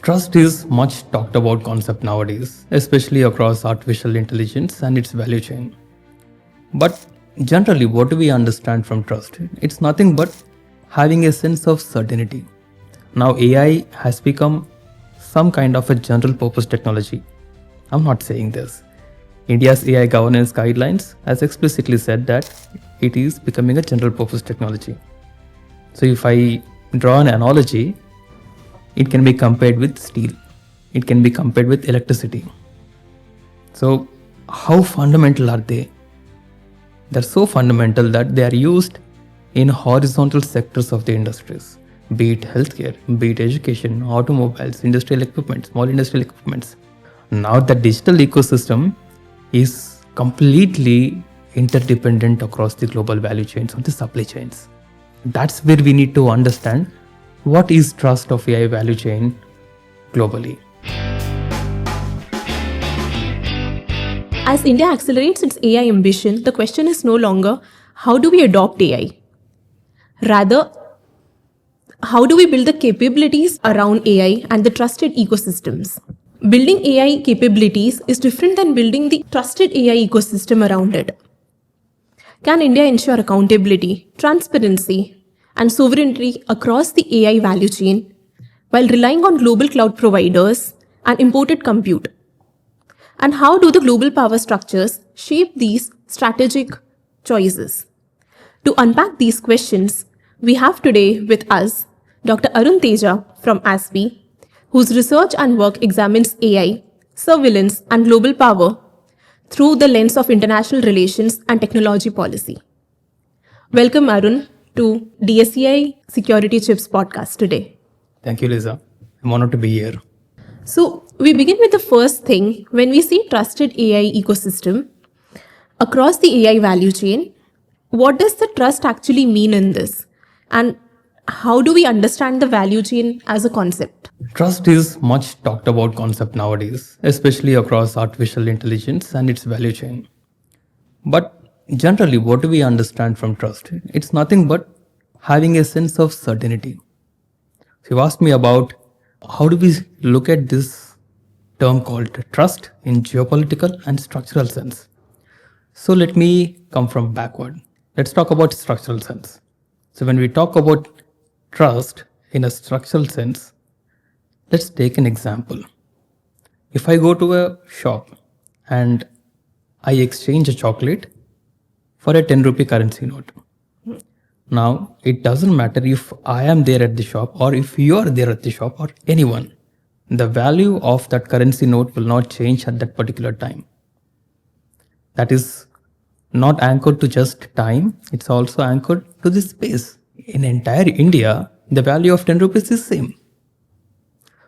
Trust is much talked about concept nowadays, especially across artificial intelligence and its value chain. But generally, what do we understand from trust? It's nothing but having a sense of certainty. Now, AI has become some kind of a general purpose technology. I'm not saying this. India's AI governance guidelines has explicitly said that it is becoming a general purpose technology. So if I draw an analogy, it can be compared with steel. It can be compared with electricity. So how fundamental are they? They're so fundamental that they are used in horizontal sectors of the industries, be it healthcare, be it education, automobiles, industrial equipment, small industrial equipments. Now the digital ecosystem is completely interdependent across the global value chains or the supply chains. That's where we need to understand what is trust of AI value chain globally. As India accelerates its AI ambition, the question is no longer how do we adopt AI? Rather, how do we build the capabilities around AI and the trusted ecosystems? Building AI capabilities is different than building the trusted AI ecosystem around it. Can India ensure accountability, transparency, and sovereignty across the AI value chain while relying on global cloud providers and imported compute? And how do the global power structures shape these strategic choices? To unpack these questions, we have today with us Dr. Arun Teja from ASPI, whose research and work examines AI, surveillance, and global power through the lens of international relations and technology policy. Welcome, Arun, to DSCI Security Chips podcast today. Thank you, Liza. I'm honored to be here. So we begin with the first thing. When we see trusted AI ecosystem across the AI value chain, what does the trust actually mean in this? And how do we understand the value chain as a concept? Trust is much talked about concept nowadays, especially across artificial intelligence and its value chain. But generally, what do we understand from trust? It's nothing but having a sense of certainty. So you asked me about how do we look at this term called trust in geopolitical and structural sense. So let me come from backward. Let's talk about structural sense. So when we talk about trust in a structural sense, let's take an example. If I go to a shop and I exchange a chocolate for a 10 rupee currency note. Now, it doesn't matter if I am there at the shop or if you are there at the shop or anyone. The value of that currency note will not change at that particular time. That is not anchored to just time, it's also anchored to the space. In entire India, the value of 10 rupees is same.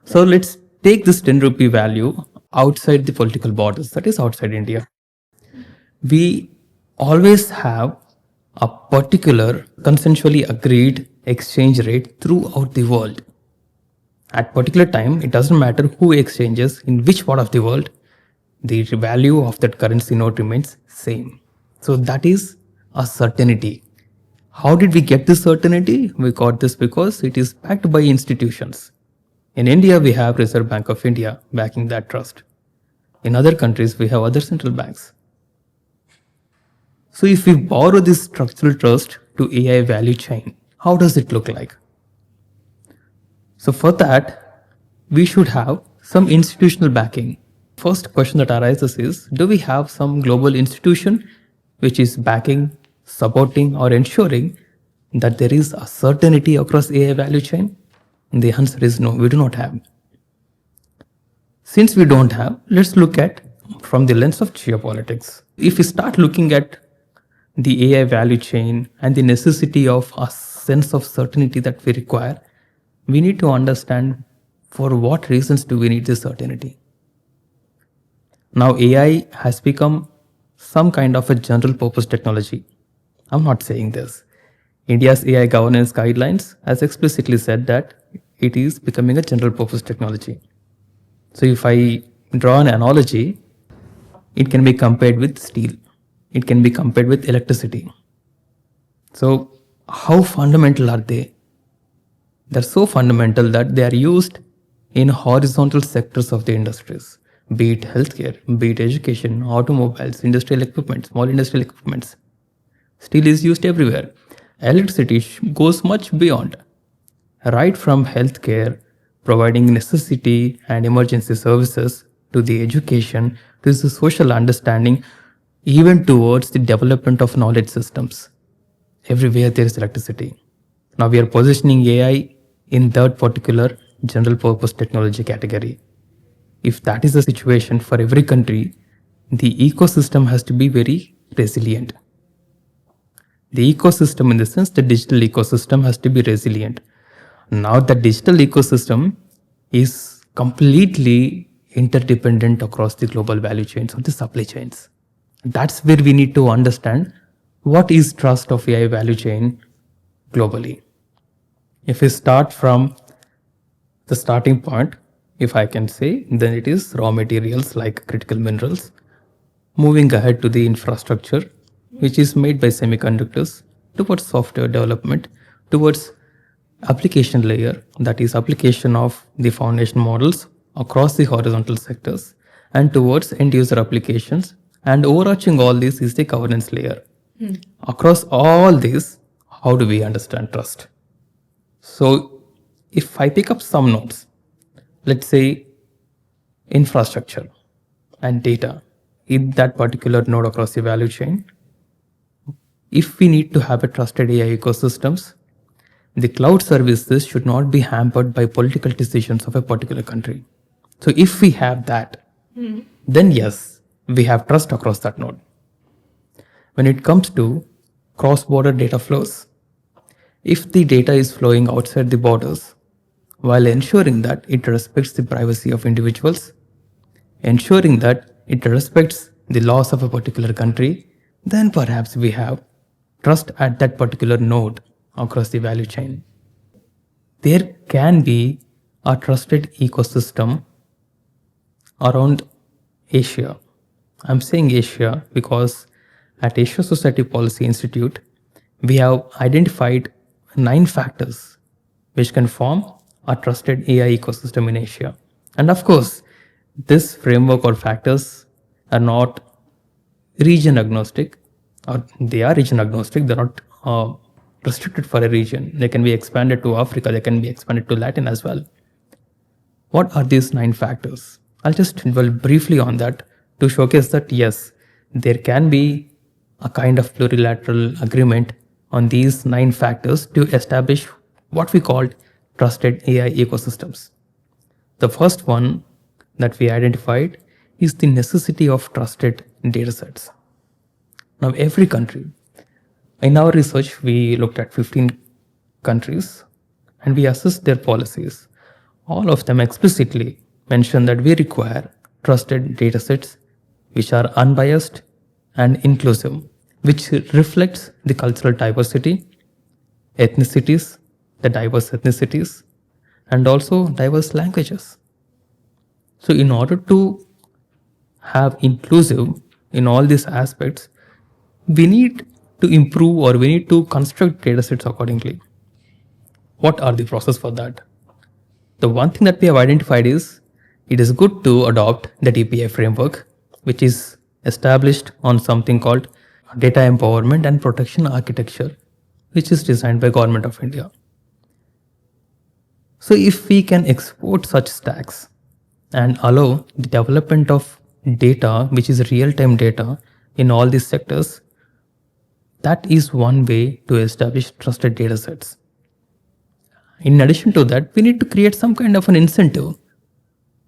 So let's take this 10 rupee value outside the political borders, that is outside India. We always have a particular consensually agreed exchange rate throughout the world. At particular time, it doesn't matter who exchanges in which part of the world, the value of that currency note remains same. So that is a certainty. How did we get this certainty? We got this because it is backed by institutions. In India, we have Reserve Bank of India backing that trust. In other countries, we have other central banks. So if we borrow this structural trust to AI value chain, how does it look like? So for that, we should have some institutional backing. First question that arises is, do we have some global institution which is backing, supporting or ensuring that there is a certainty across AI value chain? And the answer is no, we do not have. Since we don't have, let's look at from the lens of geopolitics. If we start looking at the AI value chain and the necessity of a sense of certainty that we require, we need to understand for what reasons do we need this certainty. Now AI has become some kind of a general purpose technology. I'm not saying this. India's AI governance guidelines has explicitly said that it is becoming a general purpose technology. So if I draw an analogy, it can be compared with steel. It can be compared with electricity. So how fundamental are they? They're so fundamental that they are used in horizontal sectors of the industries, be it healthcare, be it education, automobiles, industrial equipment, small industrial equipments. Steel is used everywhere. Electricity goes much beyond, right from healthcare, providing necessity and emergency services, to the education, to the social understanding, even towards the development of knowledge systems. Everywhere there is electricity. Now we are positioning AI in that particular general purpose technology category. If that is the situation for every country, the ecosystem has to be very resilient. The ecosystem, in the sense, the digital ecosystem has to be resilient. Now the digital ecosystem is completely interdependent across the global value chains or the supply chains. That's where we need to understand what is trust of AI value chain globally. If we start from the starting point, if I can say, then it is raw materials like critical minerals, moving ahead to the infrastructure, which is made by semiconductors, towards software development, towards application layer, that is application of the foundation models across the horizontal sectors, and towards end user applications, and overarching all this is the governance layer. Across all this, how do we understand trust? So if I pick up some nodes, let's say infrastructure and data in that particular node across the value chain, if we need to have a trusted AI ecosystems, the cloud services should not be hampered by political decisions of a particular country. So if we have that, then yes, we have trust across that node. When it comes to cross-border data flows, if the data is flowing outside the borders, while ensuring that it respects the privacy of individuals, ensuring that it respects the laws of a particular country, then perhaps we have trust at that particular node across the value chain. There can be a trusted ecosystem around Asia. I'm saying Asia because at Asia Society Policy Institute, we have identified 9 factors which can form a trusted AI ecosystem in Asia. And of course, this framework or factors are not region agnostic, or they are region agnostic, they're not restricted for a region. They can be expanded to Africa, they can be expanded to Latin as well. What are these 9 factors? I'll just dwell briefly on that to showcase that yes, there can be a kind of plurilateral agreement on these 9 factors to establish what we called trusted AI ecosystems. The first one that we identified is the necessity of trusted datasets. Now, every country, in our research, we looked at 15 countries and we assessed their policies. All of them explicitly mention that we require trusted datasets which are unbiased and inclusive, which reflects the cultural diversity, ethnicities, the diverse ethnicities, and also diverse languages. So in order to have inclusive in all these aspects, we need to improve or we need to construct datasets accordingly. What are the process for that? The one thing that we have identified is it is good to adopt the DPI framework, which is established on something called Data Empowerment and Protection Architecture, which is designed by Government of India. So if we can export such stacks and allow the development of data, which is real-time data in all these sectors, that is one way to establish trusted data sets. In addition to that, we need to create some kind of an incentive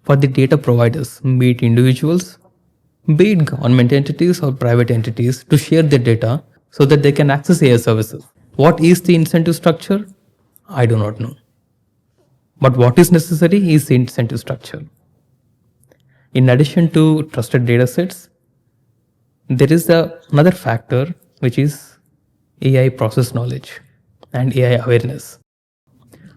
for the data providers, be it individuals, be it government entities or private entities, to share their data so that they can access AI services. What is the incentive structure? I do not know. But what is necessary is the incentive structure. In addition to trusted data sets, there is another factor which is AI process knowledge and AI awareness.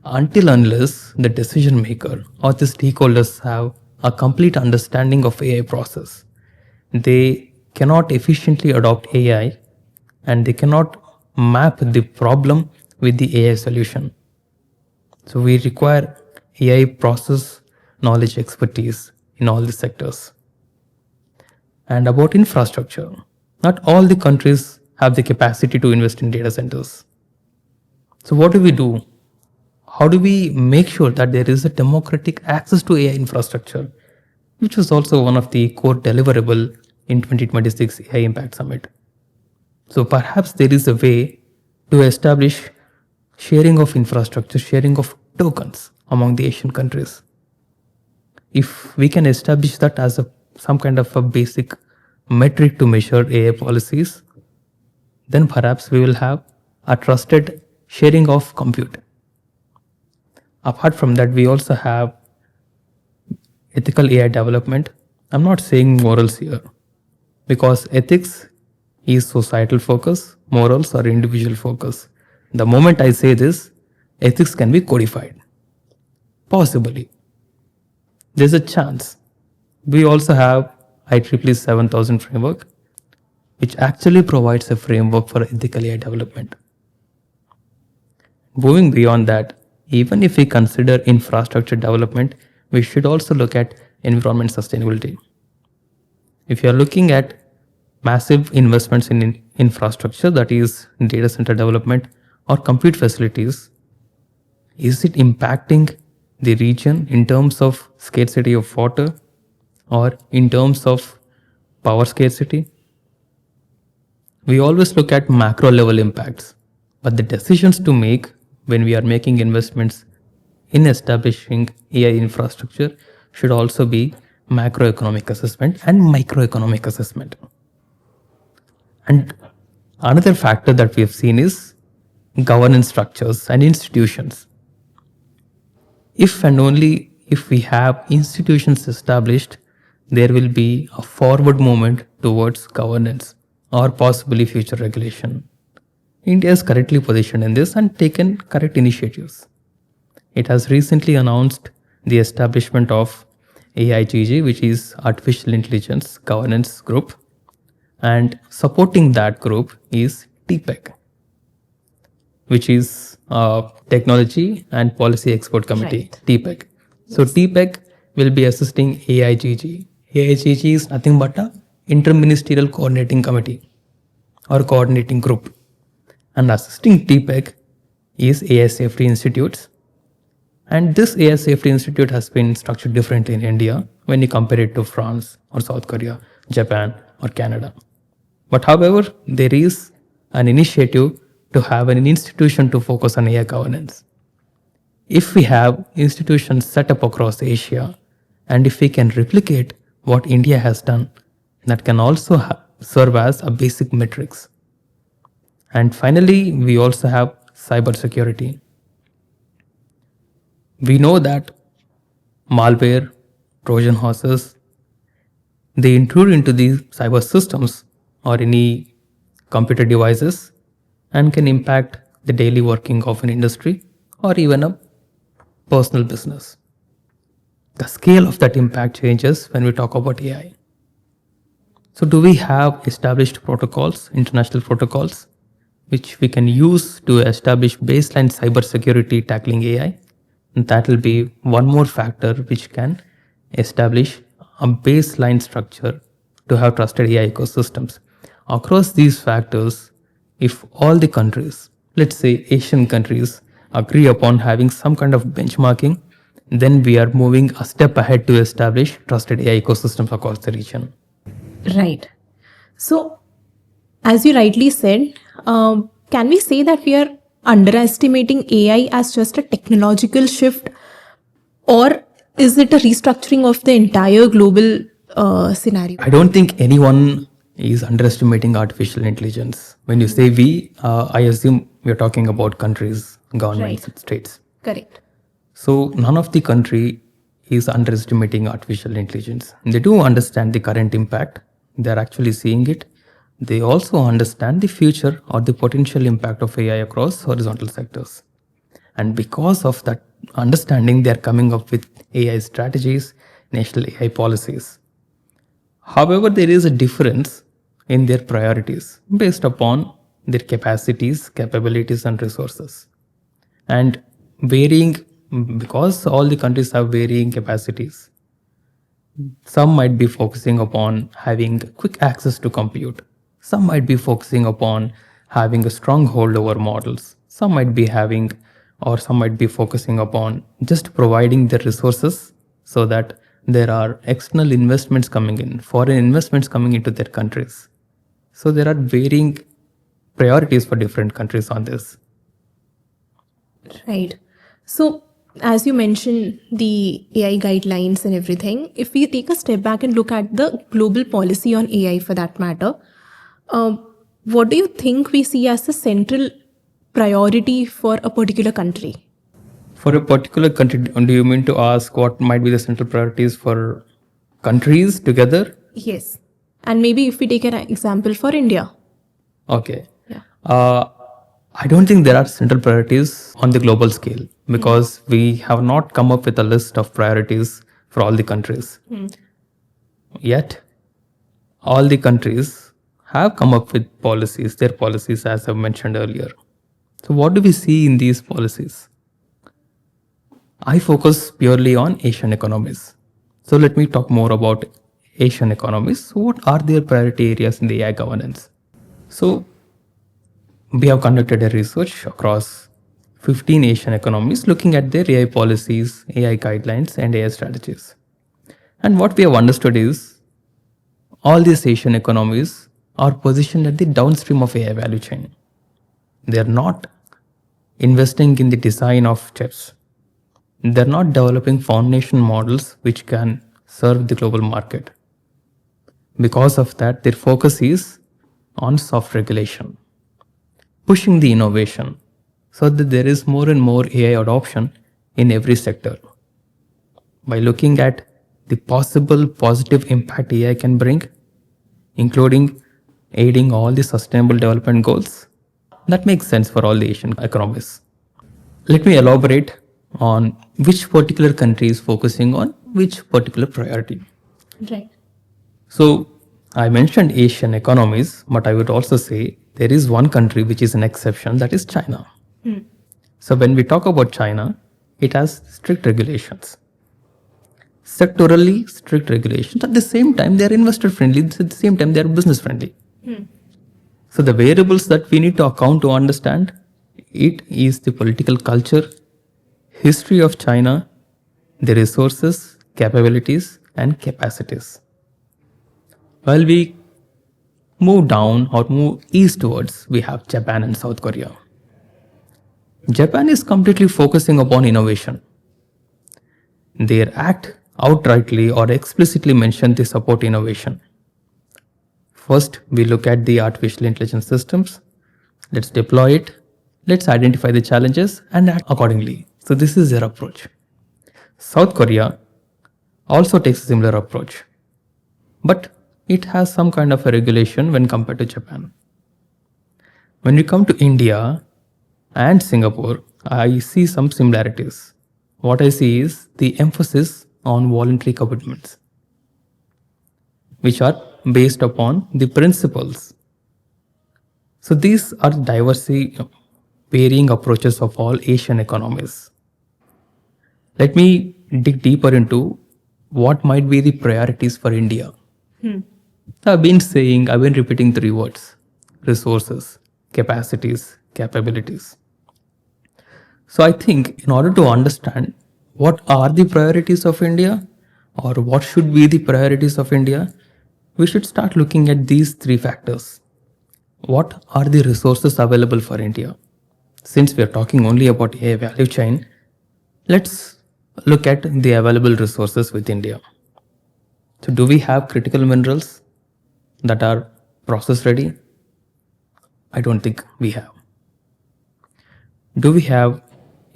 Until unless the decision maker or the stakeholders have a complete understanding of AI process, they cannot efficiently adopt AI and they cannot map the problem with the AI solution. So we require AI process knowledge expertise in all the sectors. And about infrastructure, not all the countries have the capacity to invest in data centers. So what do we do? How do we make sure that there is a democratic access to AI infrastructure, which was also one of the core deliverable in 2026 AI Impact Summit. So perhaps there is a way to establish sharing of infrastructure, sharing of tokens among the Asian countries. If we can establish that as some kind of a basic metric to measure AI policies, then perhaps we will have a trusted sharing of compute. Apart from that, we also have ethical AI development. I'm not saying morals here, because ethics is societal focus, morals are individual focus. The moment I say this, ethics can be codified. Possibly. There's a chance. We also have IEEE 7000 framework, which actually provides a framework for ethical AI development. Moving beyond that, even if we consider infrastructure development, we should also look at environment sustainability. If you are looking at massive investments in infrastructure, that is data center development or compute facilities, is it impacting the region in terms of scarcity of water or in terms of power scarcity? We always look at macro level impacts, but the decisions to make when we are making investments in establishing AI infrastructure should also be macroeconomic assessment and microeconomic assessment. And another factor that we have seen is governance structures and institutions. If and only if we have institutions established, there will be a forward movement towards governance or possibly future regulation. India is correctly positioned in this and taken correct initiatives. It has recently announced the establishment of AIGG, which is Artificial Intelligence Governance Group, and supporting that group is TPEC, which is Technology and Policy Expert Committee, Right. TPEC. So TPEC will be assisting AIGG. AIGG is nothing but a interministerial coordinating committee or coordinating group. And assisting TPEC is AI Safety Institutes. And this AI Safety Institute has been structured differently in India when you compare it to France or South Korea, Japan or Canada. But however, there is an initiative to have an institution to focus on AI governance. If we have institutions set up across Asia, and if we can replicate what India has done, that can also serve as a basic metrics. And finally, we also have cybersecurity. We know that malware, Trojan horses, they intrude into these cyber systems or any computer devices and can impact the daily working of an industry or even a personal business. The scale of that impact changes when we talk about AI. So do we have established protocols, international protocols, which we can use to establish baseline cybersecurity tackling AI? And that will be one more factor which can establish a baseline structure to have trusted AI ecosystems. Across these factors, if all the countries, let's say Asian countries, agree upon having some kind of benchmarking, then we are moving a step ahead to establish trusted AI ecosystems across the region. Right. So, as you rightly said, can we say that we are underestimating AI as just a technological shift, or is it a restructuring of the entire global scenario? I don't think anyone is underestimating artificial intelligence. When you say we, I assume we're talking about countries, governments, Right. states. Correct. So none of the country is underestimating artificial intelligence. They do understand the current impact. They're actually seeing it. They also understand the future or the potential impact of AI across horizontal sectors. And because of that understanding, they're coming up with AI strategies, national AI policies. However, there is a difference in their priorities based upon their capacities, capabilities, and resources. And varying because all the countries have varying capacities. Some might be focusing upon having quick access to compute. Some might be focusing upon having a strong hold over models. Some might be having, or some might be focusing upon just providing the resources so that there are external investments coming in, foreign investments coming into their countries. So there are varying priorities for different countries on this. Right. So, as you mentioned, the AI guidelines and everything, if we take a step back and look at the global policy on AI for that matter, what do you think we see as the central priority for a particular country? For a particular country, do you mean to ask what might be the central priorities for countries together? Yes. And maybe if we take an example for India. Okay. Yeah. I don't think there are central priorities on the global scale because we have not come up with a list of priorities for all the countries. Yet, all the countries have come up with policies, their policies, as I mentioned earlier. So, what do we see in these policies? I focus purely on Asian economies. So, let me talk more about Asian economies. What are their priority areas in the AI governance? So, we have conducted a research across 15 Asian economies looking at their AI policies, AI guidelines, and AI strategies. And what we have understood is all these Asian economies are positioned at the downstream of AI value chain. They are not investing in the design of chips. They're not developing foundation models which can serve the global market. Because of that, their focus is on soft regulation, pushing the innovation so that there is more and more AI adoption in every sector. By looking at the possible positive impact AI can bring, including aiding all the sustainable development goals, that makes sense for all the Asian economies. Let me elaborate on which particular country is focusing on which particular priority. Right. So, I mentioned Asian economies, but I would also say there is one country which is an exception, that is China. So, when we talk about China, it has strict regulations. Sectorally strict regulations. At the same time, they are investor friendly. At the same time, they are business friendly. So, the variables that we need to account to understand it is the political culture, history of China, the resources, capabilities, and capacities. While we move down or move eastwards, we have Japan and South Korea. Japan is completely focusing upon innovation. Their act outrightly or explicitly mention they support innovation. First, we look at the artificial intelligence systems. Let's deploy it. Let's identify the challenges and act accordingly. So this is their approach. South Korea also takes a similar approach, but it has some kind of a regulation when compared to Japan. When we come to India and Singapore, I see some similarities. What I see is the emphasis on voluntary commitments, which are based upon the principles. So these are varying approaches of all Asian economies. Let me dig deeper into what might be the priorities for India. I've been repeating three words: resources, capacities, capabilities. So I think in order to understand what are the priorities of India or what should be the priorities of India, we should start looking at these three factors. What are the resources available for India? Since we are talking only about a value chain, let's look at the available resources with India. So do we have critical minerals that are process ready? I don't think we have. Do we have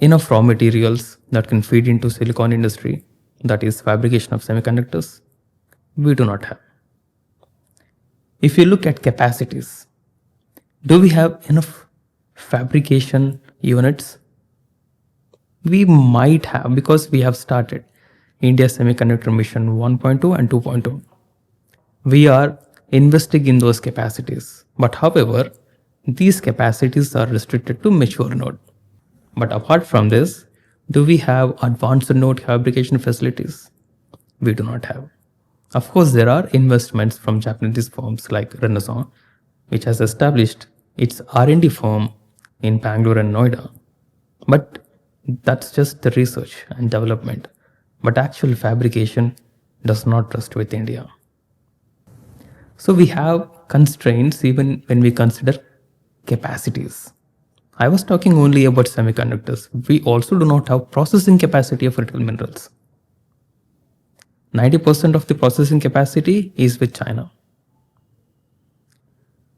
enough raw materials that can feed into silicon industry, that is fabrication of semiconductors? We do not have. If you look at capacities, do we have enough fabrication units? We might have, because we have started India Semiconductor Mission 1.2 and 2.2. We are investing in those capacities. But however, these capacities are restricted to mature node. But apart from this, Do we have advanced node fabrication facilities? We do not have. Of course, there are investments from Japanese firms like Renaissance, which has established its R&D firm in Bangalore and Noida. But that's just the research and development. But actual fabrication does not rest with India. So we have constraints even when we consider capacities. I was talking only about semiconductors. We also do not have processing capacity of critical minerals. 90% of the processing capacity is with China.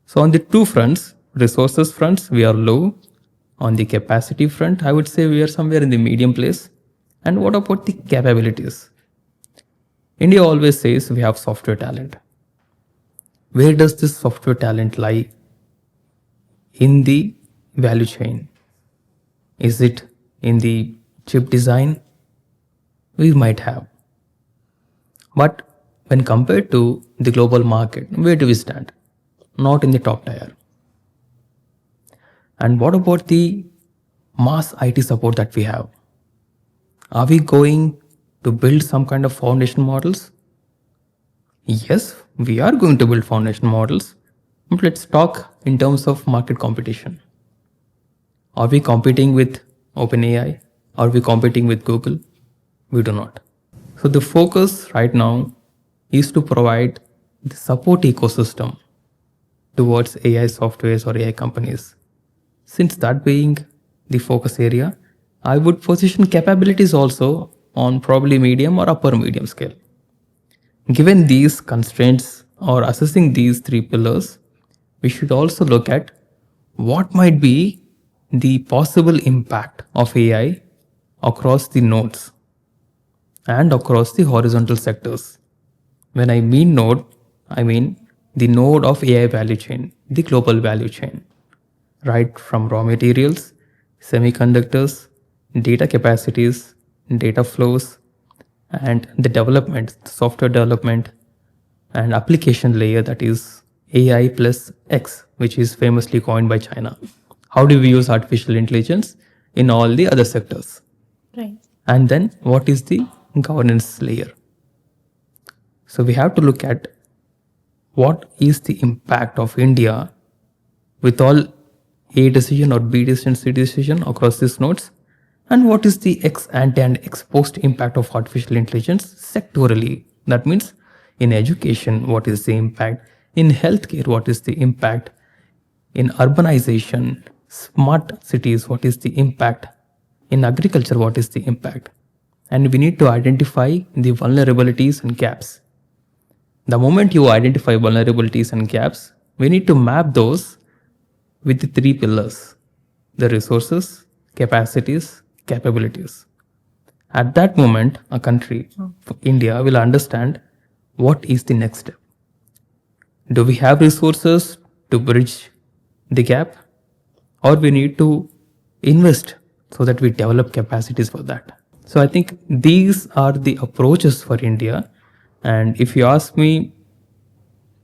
So on the two fronts, resources fronts, we are low. On the capacity front, I would say we are somewhere in the medium place. And what about the capabilities? India always says we have software talent. Where does this software talent lie in the value chain? Is it in the chip design? We might have. But when compared to the global market, where do we stand? Not in the top tier. And what about the mass IT support that we have? Are we going to build some kind of foundation models? Yes, we are going to build foundation models, but let's talk in terms of market competition. Are we competing with OpenAI? Are we competing with Google? We do not. So the focus right now is to provide the support ecosystem towards AI softwares or AI companies. Since that being the focus area, I would position capabilities also on probably medium or upper medium scale. Given these constraints or assessing these three pillars, we should also look at what might be the possible impact of AI across the nodes and across the horizontal sectors. When I mean node, I mean the node of AI value chain, the global value chain, right from raw materials, semiconductors, data capacities, data flows, and the development, software development, and application layer, that is AI plus X, which is famously coined by China. How do we use artificial intelligence in all the other sectors? Right. And then what is the governance layer? So we have to look at what is the impact of India with all A decision or B decision, C decision across these nodes, and what is the ex ante and ex post impact of artificial intelligence sectorally. That means in education, what is the impact? In healthcare, what is the impact? In urbanization, smart cities, what is the impact? In agriculture, what is the impact? And we need to identify the vulnerabilities and gaps. The moment you identify vulnerabilities and gaps, we need to map those with the three pillars: the resources, capacities, capabilities. At that moment, a country, India, will understand what is the next step. Do we have resources to bridge the gap, or we need to invest so that we develop capacities for that? So I think these are the approaches for India. And if you ask me,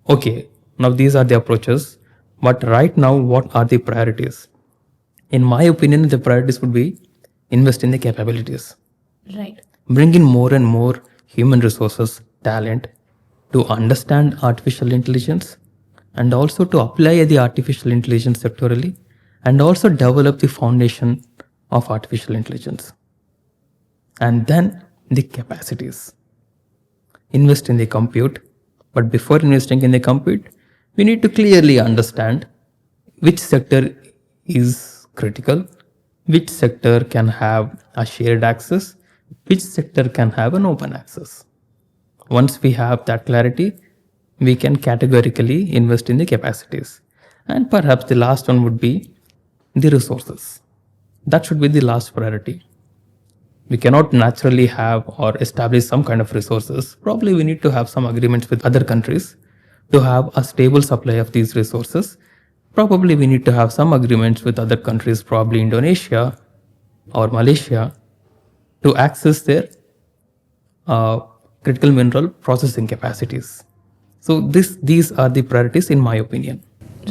okay, now these are the approaches, but right now, what are the priorities? In my opinion, the priorities would be invest in the capabilities. Right. Bring in more and more human resources, talent to understand artificial intelligence, and also to apply the artificial intelligence sectorally, and also develop the foundation of artificial intelligence. And then the capacities. Invest in the compute, but before investing in the compute, we need to clearly understand which sector is critical, which sector can have a shared access, which sector can have an open access. Once we have that clarity, we can categorically invest in the capacities. And perhaps the last one would be the resources. That should be the last priority. We cannot naturally have or establish some kind of resources. Probably we need to have some agreements with other countries to have a stable supply of these resources. Probably we need to have some agreements with other countries, probably Indonesia or Malaysia, to access their critical mineral processing capacities. So these are the priorities in my opinion.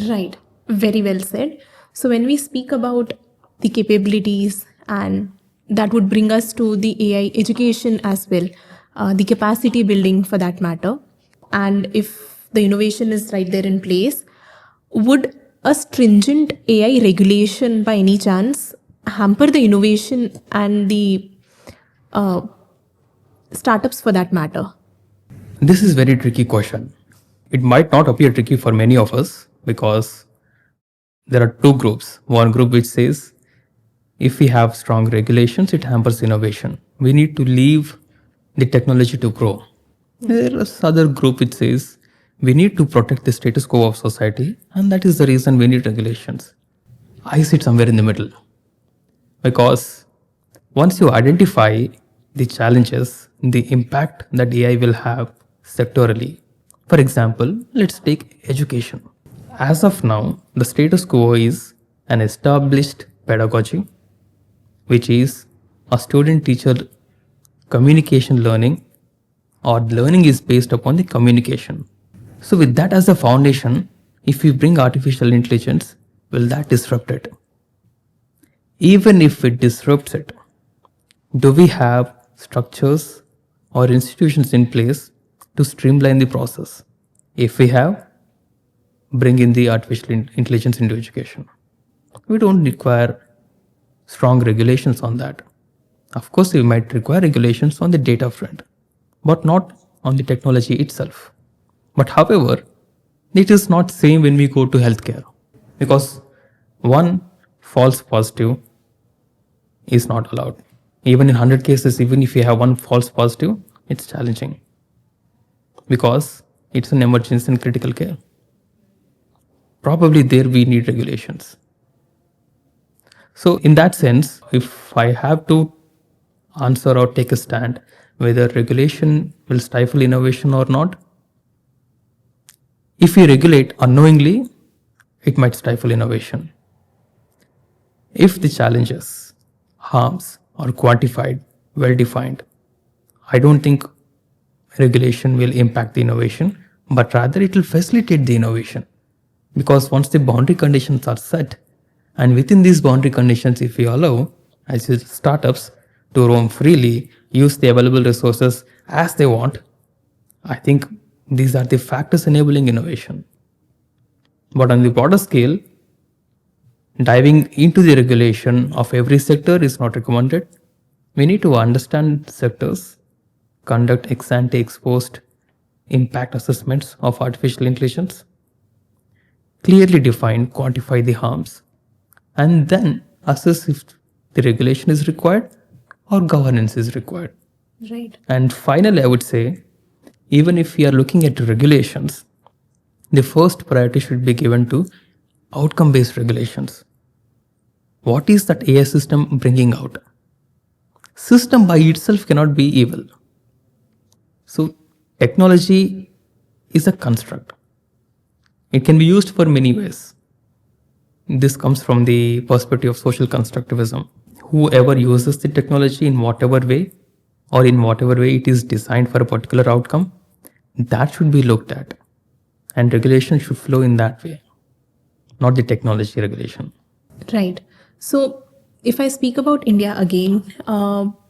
Right. Very well said. So when we speak about the capabilities and that would bring us to the AI education as well, the capacity building for that matter. And if the innovation is right there in place, would a stringent AI regulation by any chance hamper the innovation and the startups for that matter? This is very tricky question. It might not appear tricky for many of us because there are two groups. One group which says if we have strong regulations, it hampers innovation. We need to leave the technology to grow. There is other group which says we need to protect the status quo of society, and that is the reason we need regulations. I sit somewhere in the middle because once you identify the challenges, the impact that AI will have sectorally. For example, let's take education. As of now, the status quo is an established pedagogy, which is a student teacher communication learning, or learning is based upon the communication. So, with that as a foundation, if we bring artificial intelligence, will that disrupt it? Even if it disrupts it, do we have structures or institutions in place to streamline the process? If we have, bring in the artificial intelligence into education. We don't require strong regulations on that. Of course, we might require regulations on the data front, but not on the technology itself. But however, it is not same when we go to healthcare, because one false positive is not allowed. Even in 100 cases, even if you have one false positive, it's challenging because it's an emergency and critical care. Probably there we need regulations. So in that sense, if I have to answer or take a stand whether regulation will stifle innovation or not, if we regulate unknowingly, it might stifle innovation. If the challenges, harms are quantified, well defined, I don't think regulation will impact the innovation, but rather it will facilitate the innovation. Because once the boundary conditions are set, and within these boundary conditions, if we allow as startups to roam freely, use the available resources as they want, I think these are the factors enabling innovation. But on the broader scale, diving into the regulation of every sector is not recommended. We need to understand sectors, conduct ex ante ex post impact assessments of artificial intelligence, clearly define, quantify the harms, and then assess if the regulation is required or governance is required. Right. And finally, I would say, even if we are looking at regulations, the first priority should be given to outcome-based regulations. What is that AI system bringing out? System by itself cannot be evil. So technology is a construct. It can be used for many ways. This comes from the perspective of social constructivism. Whoever uses the technology in whatever way, or in whatever way it is designed for a particular outcome, that should be looked at. And regulation should flow in that way, not the technology regulation. Right. So, if I speak about India again,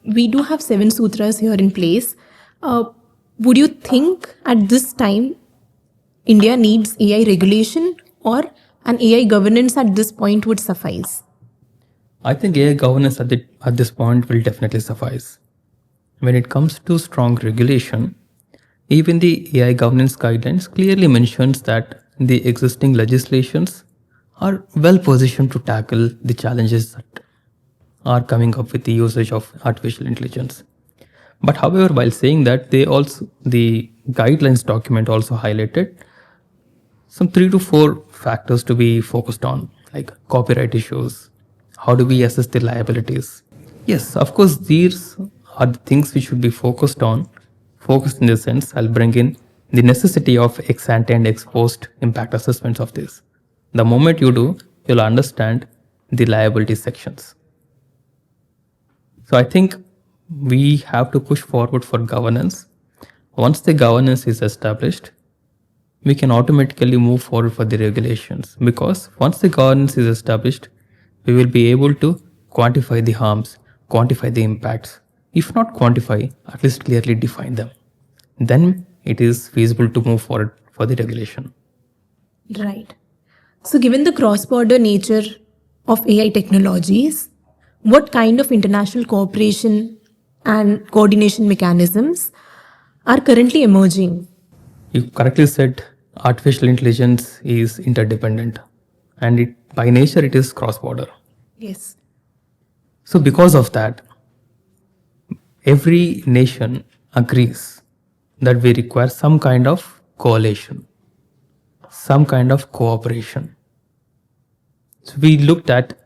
we do have 7 sutras here in place. Would you think at this time India needs AI regulation, or an AI governance at this point would suffice? I think AI governance at this point will definitely suffice. When it comes to strong regulation, even the AI governance guidelines clearly mentions that the existing legislations are well positioned to tackle the challenges that are coming up with the usage of artificial intelligence. But however, while saying that, the guidelines document also highlighted some 3 to 4 factors to be focused on, like copyright issues. How do we assess the liabilities? Yes, of course, these are the things we should be focused on. Focused in the sense, I'll bring in the necessity of ex ante and ex post impact assessments of this. The moment you do, you'll understand the liability sections. So I think we have to push forward for governance. Once the governance is established, we can automatically move forward for the regulations, because once the governance is established, we will be able to quantify the harms, quantify the impacts. If not quantify, at least clearly define them. Then it is feasible to move forward for the regulation. Right. So, given the cross border nature of AI technologies, what kind of international cooperation and coordination mechanisms are currently emerging? You correctly said artificial intelligence is interdependent and by nature it is cross border. Yes. So, because of that, every nation agrees that we require some kind of coalition, some kind of cooperation. So, we looked at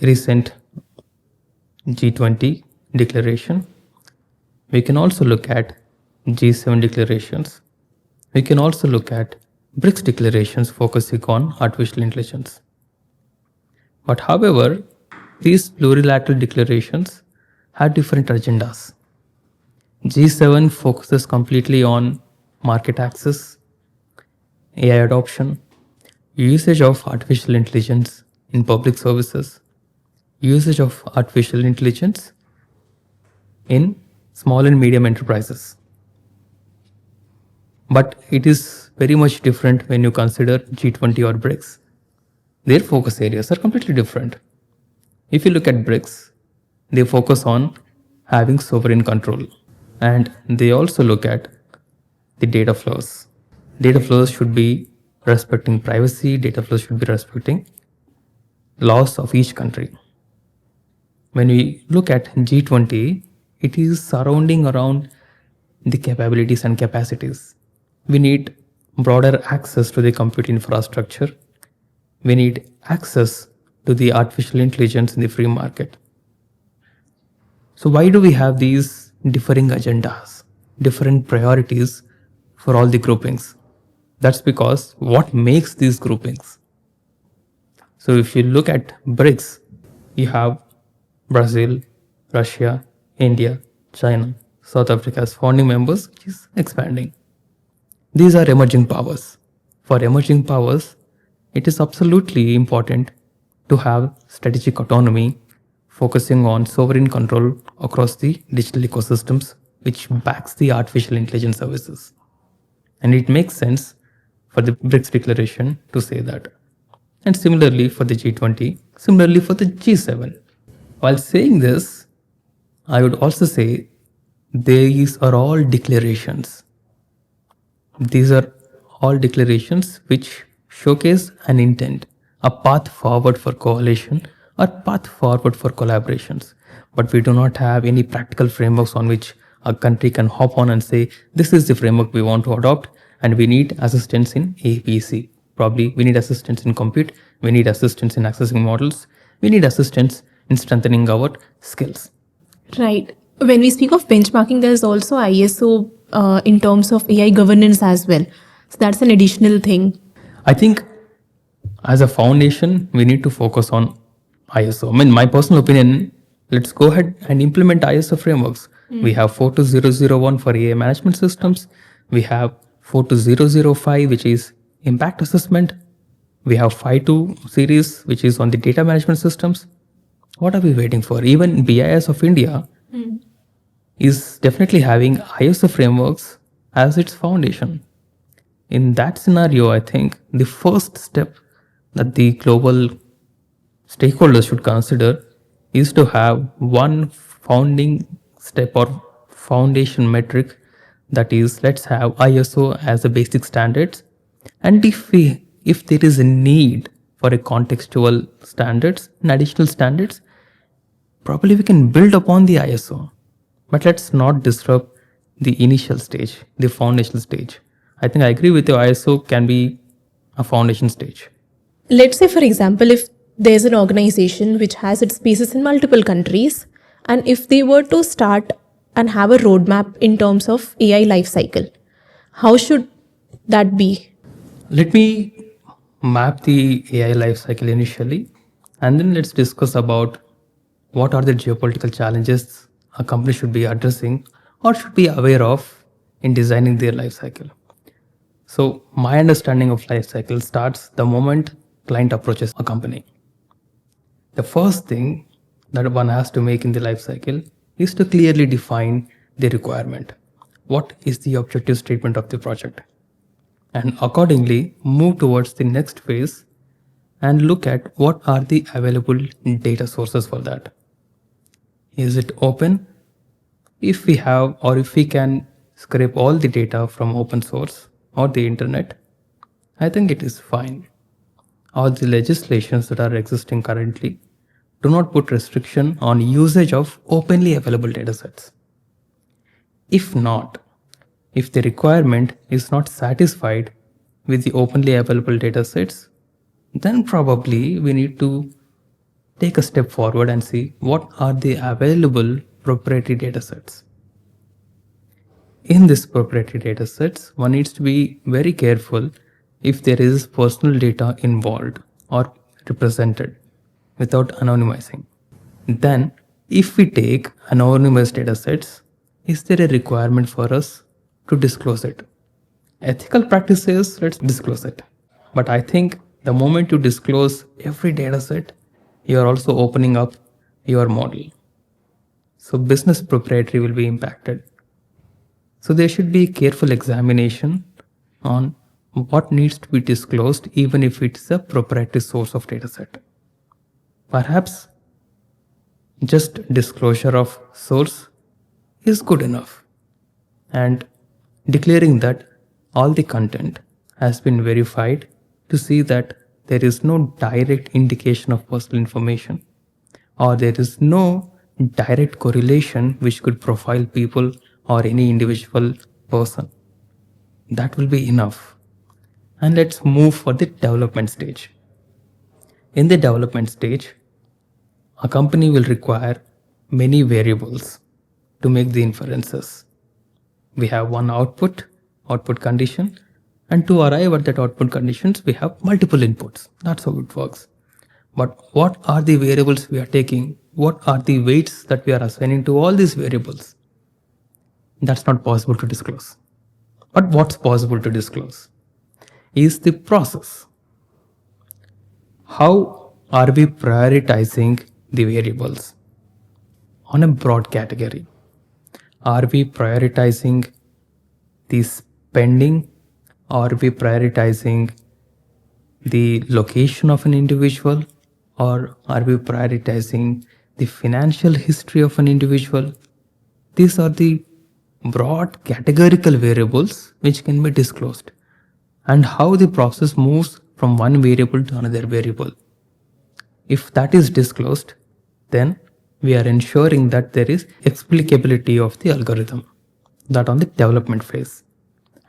recent G20 declaration. We can also look at G7 declarations. We can also look at BRICS declarations focusing on artificial intelligence. But however, these plurilateral declarations have different agendas. G7 focuses completely on market access, AI adoption, usage of artificial intelligence in public services, usage of artificial intelligence in small and medium enterprises. But it is very much different when you consider G20 or BRICS. Their focus areas are completely different. If you look at BRICS, they focus on having sovereign control, and they also look at the data flows. Data flows should be respecting privacy, data flows should be respecting laws of each country. When we look at G20, it is surrounding around the capabilities and capacities. We need broader access to the compute infrastructure. We need access to the artificial intelligence in the free market. So why do we have these differing agendas, different priorities for all the groupings? That's because what makes these groupings? So if you look at BRICS, you have Brazil, Russia, India, China, South Africa as founding members, which is expanding. These are emerging powers. For emerging powers, it is absolutely important to have strategic autonomy, focusing on sovereign control across the digital ecosystems, which backs the artificial intelligence services. And it makes sense for the BRICS declaration to say that. And similarly for the G20, similarly for the G7. While saying this, I would also say these are all declarations. These are all declarations which showcase an intent, a path forward for coalition or path forward for collaborations. But we do not have any practical frameworks on which a country can hop on and say, this is the framework we want to adopt and we need assistance in ABC. Probably we need assistance in compute, we need assistance in accessing models, we need assistance in strengthening our skills. Right. When we speak of benchmarking, there's also ISO in terms of AI governance as well. So that's an additional thing. I think as a foundation, we need to focus on ISO. I mean, my personal opinion, let's go ahead and implement ISO frameworks. We have 42001 for AI management systems. We have 42005, which is impact assessment. We have 52 series, which is on the data management systems. What are we waiting for? Even BIS of India is definitely having ISO frameworks as its foundation. In that scenario, I think the first step that the global stakeholders should consider is to have one founding step or foundation metric, that is, let's have ISO as a basic standards, and if there is a need for a contextual standards and additional standards, probably we can build upon the ISO, but let's not disrupt the initial stage, the foundational stage. I think I agree with you, ISO can be a foundation stage. Let's say, for example, if there's an organization which has its bases in multiple countries, and if they were to start and have a roadmap in terms of AI lifecycle, how should that be? Let me map the AI lifecycle initially, and then let's discuss about what are the geopolitical challenges a company should be addressing or should be aware of in designing their lifecycle. So my understanding of lifecycle starts the moment client approaches a company. The first thing that one has to make in the life cycle is to clearly define the requirement. What is the objective statement of the project? And accordingly move towards the next phase and look at what are the available data sources for that. Is it open? If we have or if we can scrape all the data from open source or the internet, I think it is fine. All the legislations that are existing currently do not put restriction on usage of openly available datasets. If not, if the requirement is not satisfied with the openly available datasets, then probably we need to take a step forward and see what are the available proprietary datasets. In this proprietary datasets, one needs to be very careful if there is personal data involved or represented without anonymizing. Then, if we take anonymous datasets, is there a requirement for us to disclose it? Ethical practices, let's disclose it. But I think the moment you disclose every dataset, you are also opening up your model. So business proprietary will be impacted. So there should be careful examination on what needs to be disclosed even if it's a proprietary source of dataset. Perhaps just disclosure of source is good enough, and declaring that all the content has been verified to see that there is no direct indication of personal information or there is no direct correlation which could profile people or any individual person. That will be enough. And let's move for the development stage. In the development stage, a company will require many variables to make the inferences. We have one output condition, and to arrive at that output conditions, we have multiple inputs. That's how it works. But what are the variables we are taking? What are the weights that we are assigning to all these variables? That's not possible to disclose. But what's possible to disclose is the process. How are we prioritizing the variables on a broad category? Are we prioritizing the spending? Are we prioritizing the location of an individual? Or are we prioritizing the financial history of an individual? These are the broad categorical variables which can be disclosed, and how the process moves from one variable to another variable. If that is disclosed, then we are ensuring that there is explicability of the algorithm. That on the development phase.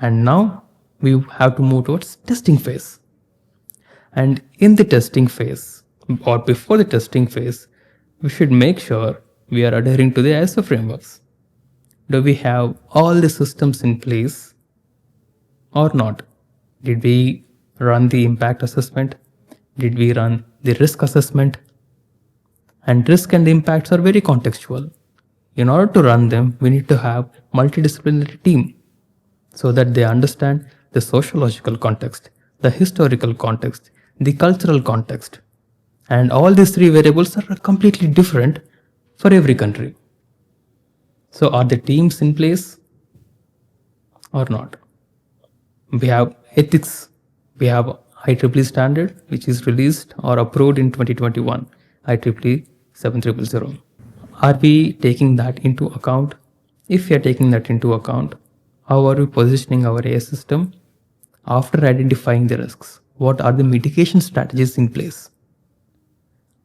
And now we have to move towards testing phase. And in the testing phase, or before the testing phase, we should make sure we are adhering to the ISO frameworks. Do we have all the systems in place or not? Did we run the impact assessment? Did we run the risk assessment? And risk and impacts are very contextual. In order to run them, we need to have multidisciplinary team so that they understand the sociological context, the historical context, the cultural context. And all these three variables are completely different for every country. So are the teams in place or not? We have ethics. We have IEEE standard which is released or approved in 2021, IEEE 7000. Are we taking that into account? If we are taking that into account, how are we positioning our AI system after identifying the risks? What are the mitigation strategies in place?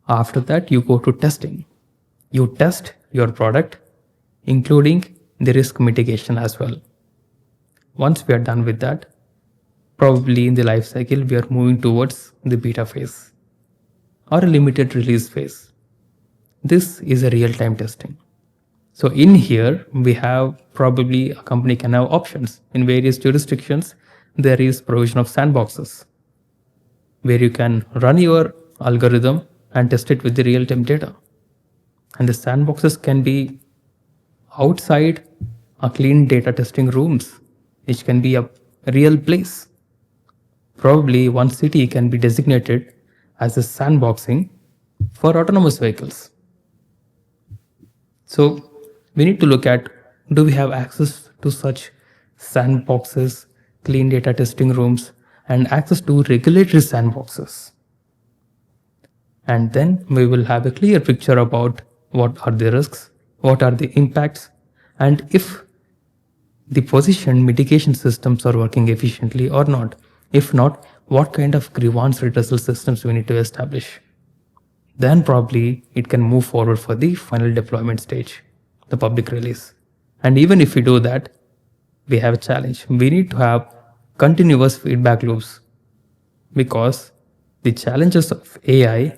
After that, you go to testing. You test your product, including the risk mitigation as well. Once we are done with that, probably in the life cycle, we are moving towards the beta phase or a limited release phase. This is a real-time testing. So in here, we have probably a company can have options. In various jurisdictions, there is provision of sandboxes where you can run your algorithm and test it with the real-time data. And the sandboxes can be outside a clean data testing rooms, which can be a real place. Probably one city can be designated as a sandboxing for autonomous vehicles. So we need to look at, do we have access to such sandboxes, clean data testing rooms, and access to regulatory sandboxes? And then we will have a clear picture about what are the risks, what are the impacts, and if the position mitigation systems are working efficiently or not. If not, what kind of grievance redressal systems we need to establish. Then probably it can move forward for the final deployment stage, the public release. And even if we do that, we have a challenge. We need to have continuous feedback loops, because the challenges of AI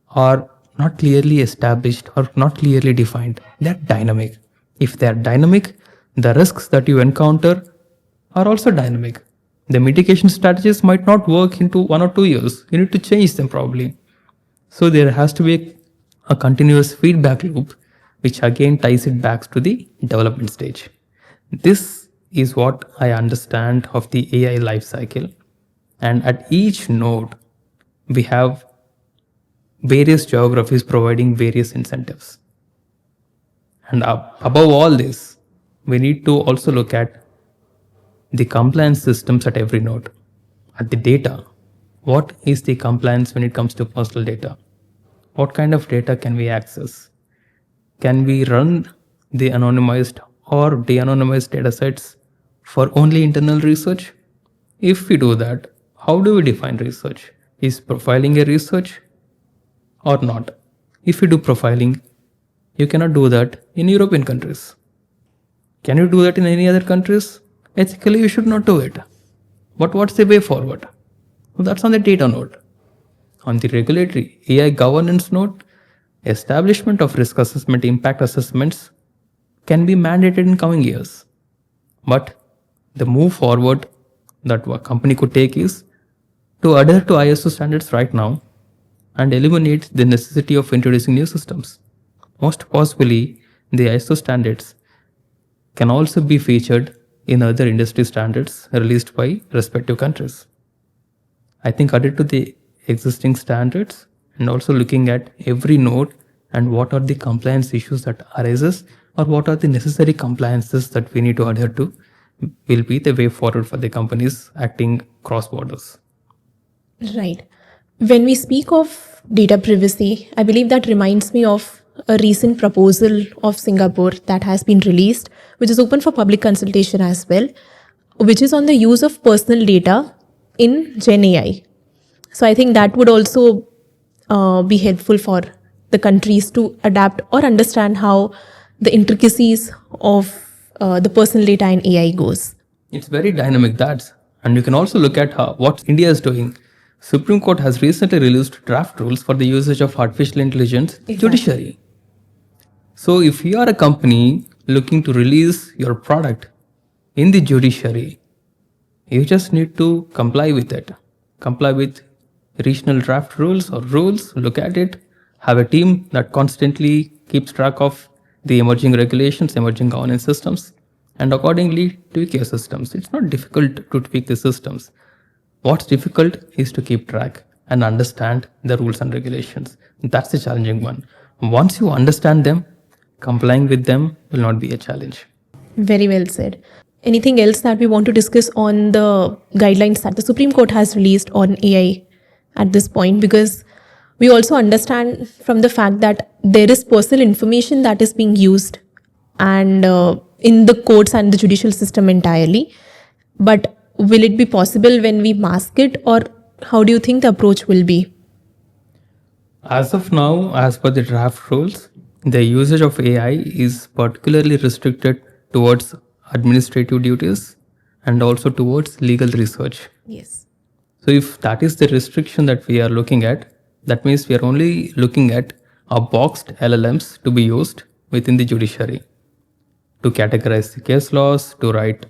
are not clearly established or not clearly defined. They're dynamic. If they're dynamic, the risks that you encounter are also dynamic. The mitigation strategies might not work into 1 or 2 years. You need to change them probably. So there has to be a continuous feedback loop, which again ties it back to the development stage. This is what I understand of the AI life cycle. And at each node, we have various geographies providing various incentives. And above all this, we need to also look at the compliance systems at every node. At the data, what is the compliance when it comes to personal data? What kind of data can we access? Can we run the anonymized or de-anonymized datasets for only internal research? If we do that, how do we define research? Is profiling a research or not? If you do profiling, you cannot do that in European countries. Can you do that in any other countries? Ethically, you should not do it. But what's the way forward? Well, that's on the data node. On the regulatory AI governance node, establishment of risk assessment impact assessments can be mandated in coming years. But the move forward that a company could take is to adhere to ISO standards right now and eliminate the necessity of introducing new systems. Most possibly, the ISO standards can also be featured in other industry standards released by respective countries. I think adhere to the existing standards and also looking at every node and what are the compliance issues that arises or what are the necessary compliances that we need to adhere to will be the way forward for the companies acting cross borders. Right. When we speak of data privacy, I believe that reminds me of a recent proposal of Singapore that has been released, which is open for public consultation as well, which is on the use of personal data in Gen AI. So I think that would also be helpful for the countries to adapt or understand how the intricacies of the personal data in AI goes. It's very dynamic, that, and you can also look at what India is doing. Supreme Court has recently released draft rules for the usage of artificial intelligence in judiciary. So if you are a company looking to release your product in the judiciary, you just need to comply with it. Comply with regional draft rules or rules, look at it, have a team that constantly keeps track of the emerging regulations, emerging governance systems, and accordingly tweak your systems. It's not difficult to tweak the systems. What's difficult is to keep track and understand the rules and regulations. That's the challenging one. Once you understand them, complying with them will not be a challenge. Very well said. Anything else that we want to discuss on the guidelines that the Supreme Court has released on AI at this point? Because we also understand from the fact that there is personal information that is being used and in the courts and the judicial system entirely. But will it be possible when we mask it, or how do you think the approach will be? As of now, as per the draft rules, the usage of AI is particularly restricted towards administrative duties and also towards legal research. Yes. So if that is the restriction that we are looking at, that means we are only looking at a boxed LLMs to be used within the judiciary to categorize the case laws, to write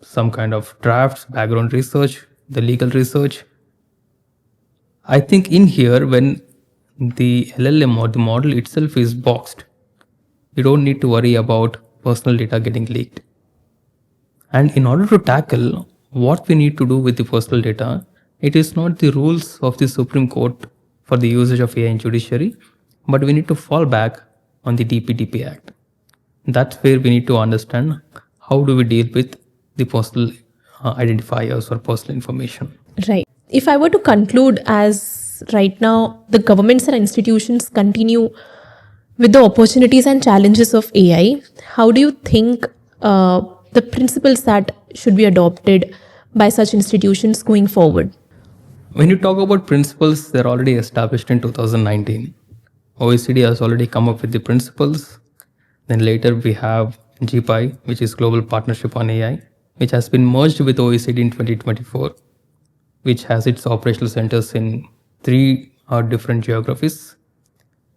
some kind of drafts, background research, the legal research. I think in here, when the LLM or the model itself is boxed, you don't need to worry about personal data getting leaked. And in order to tackle what we need to do with the personal data, it is not the rules of the Supreme Court for the usage of AI in judiciary, but we need to fall back on the DPDP Act. That's where we need to understand how do we deal with the personal identifiers or personal information. Right. If I were to conclude, as right now the governments and institutions continue with the opportunities and challenges of AI, how do you think the principles that should be adopted by such institutions going forward? When you talk about principles, they're already established in 2019. OECD has already come up with the principles. Then later we have GPI, which is Global Partnership on AI, which has been merged with OECD in 2024, which has its operational centers in three different geographies,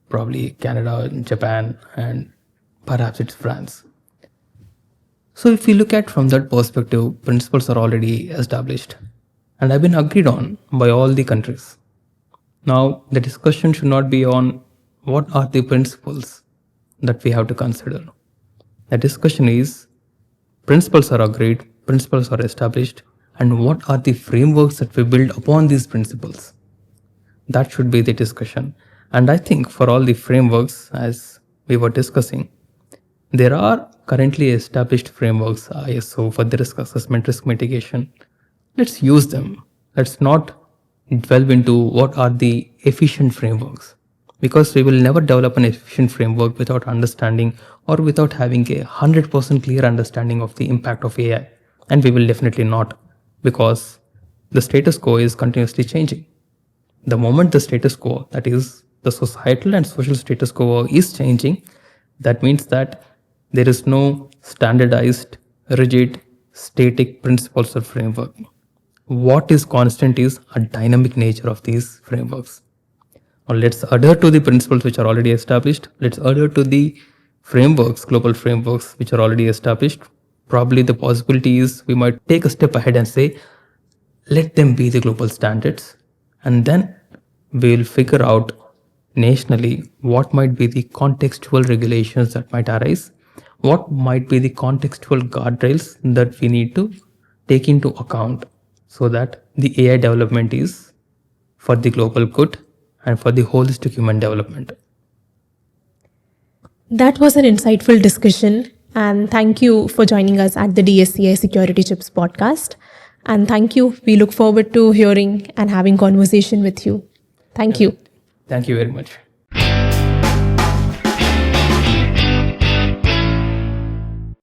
probably Canada, Japan, and perhaps it's France. So if you look at from that perspective, principles are already established and have been agreed on by all the countries. Now the discussion should not be on what are the principles that we have to consider. The discussion is principles are agreed, principles are established, and what are the frameworks that we build upon these principles. That should be the discussion. And I think for all the frameworks, as we were discussing, there are currently established frameworks, ISO for the risk assessment, risk mitigation. Let's use them. Let's not delve into what are the efficient frameworks, because we will never develop an efficient framework without understanding or without having a 100% clear understanding of the impact of AI. And we will definitely not, because the status quo is continuously changing. The moment the status quo, that is the societal and social status quo, is changing, that means that there is no standardized, rigid, static principles or framework. What is constant is a dynamic nature of these frameworks. Or let's adhere to the principles which are already established. Let's adhere to the frameworks, global frameworks which are already established. Probably the possibility is we might take a step ahead and say, let them be the global standards. And then we'll figure out nationally what might be the contextual regulations that might arise, what might be the contextual guardrails that we need to take into account so that the AI development is for the global good and for the holistic human development. That was an insightful discussion, and thank you for joining us at the DSCI Security Chips podcast. And thank you. We look forward to hearing and having conversation with you. Thank you. Thank you very much.